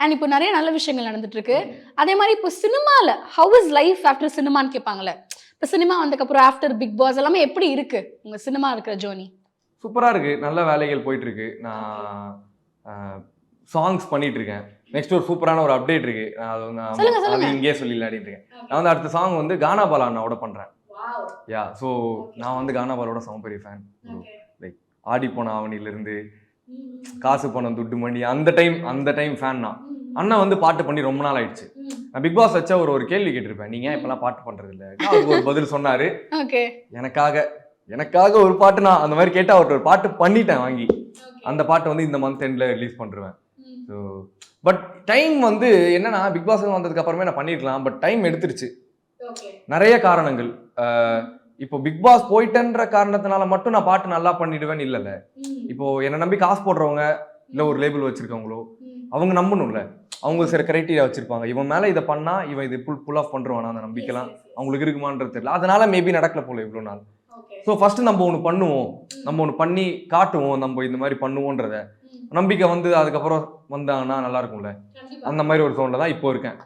And இப்போ நிறைய நல்ல விஷயங்கள் நடந்துட்டு இருக்கு. அதே மாதிரி இப்போ சினிமால ஹவ் இஸ் லைஃப் ஆஃப்டர் சினிமான்னு கேட்பாங்கல்ல. இப்போ சினிமா வந்ததுக்கப்புறம் ஆஃப்டர் பிக் பாஸ் எல்லாமே எப்படி இருக்கு உங்க சினிமா இருக்கிற ஜேர்னி? சூப்பரா இருக்கு. நல்ல வேலைகள் போயிட்டு இருக்கு. நான் சாங்ஸ் பண்ணிட்டு இருக்கேன். நெக்ஸ்ட் ஒரு சூப்பரான ஒரு அப்டேட் இருக்கு. சொல்லுங்க அது சொல்லுங்க. இங்கேயே சொல்லிடலான்னு இருக்கேன். நான் வந்து அடுத்த சாங் வந்து கானா பாலா அண்ணாவோட பண்றேன். யா ஸோ நான் வந்து கானா பாலாவோட செம பெரிய ஃபேன். லைக் ஆடி போன ஆவணியிலிருந்து காசு பணம் துட்டு மணி அந்த டைம் ஃபேன் நான். அண்ணா வந்து பாட்டு பண்ணி ரொம்ப நாள் ஆயிடுச்சு. நான் பிக் பாஸ் வச்சா ஒரு கேள்வி கேட்டிருப்பேன். நீங்க இப்பெல்லாம் பாட்டு பண்றது இல்ல. அதுக்கு ஒரு பதில் சொன்னாரு. ஓகே. எனக்காக ஒரு பாட்டு நான் அந்த மாதிரி கேட்டா அவர்கிட்ட ஒரு பாட்டு பண்ணிட்டேன் வாங்கி. அந்த பாட்டு வந்து இந்த மந்த் எண்ட்ல ரிலீஸ் பண்றேன். ஸோ பட் டைம் வந்து என்னன்னா பிக் பாஸ் வந்ததுக்கு அப்புறமே நான் பண்ணிருக்கலாம். பட் டைம் எடுத்துருச்சு. நிறைய காரணங்கள். இப்போ பிக் பாஸ் போயிட்டேன்ற காரணத்தினால மட்டும் நான் பாட்டு நல்லா பண்ணிடுவேன்னு இல்லைல்ல. இப்போ என்னை நம்பி காசு போடுறவங்க இல்லை ஒரு லேபிள் வச்சிருக்கவங்களோ அவங்க நம்பணும்ல. அவங்க சில கிரைட்டீரியா வச்சிருப்பாங்க. இவன் மேல இதை பண்ணா இவன் இது புல் ஆஃப் பண்றானா அந்த நம்பிக்கைலாம் அவங்களுக்கு இருக்குமான்றது தெரியல. அதனால மேபி நடக்கல போல இவ்வளோ நாள். ஸோ ஃபர்ஸ்ட் நம்ம ஒன்று பண்ணுவோம், நம்ம ஒன்று பண்ணி காட்டுவோம், நம்ம இந்த மாதிரி பண்ணுவோன்றத நம்பிக்கை வந்து அதுக்கப்புறம் வந்தாங்கன்னா நல்லா இருக்கும்ல. அந்த மாதிரி ஒரு தோணில் தான் இப்போ இருக்கேன்.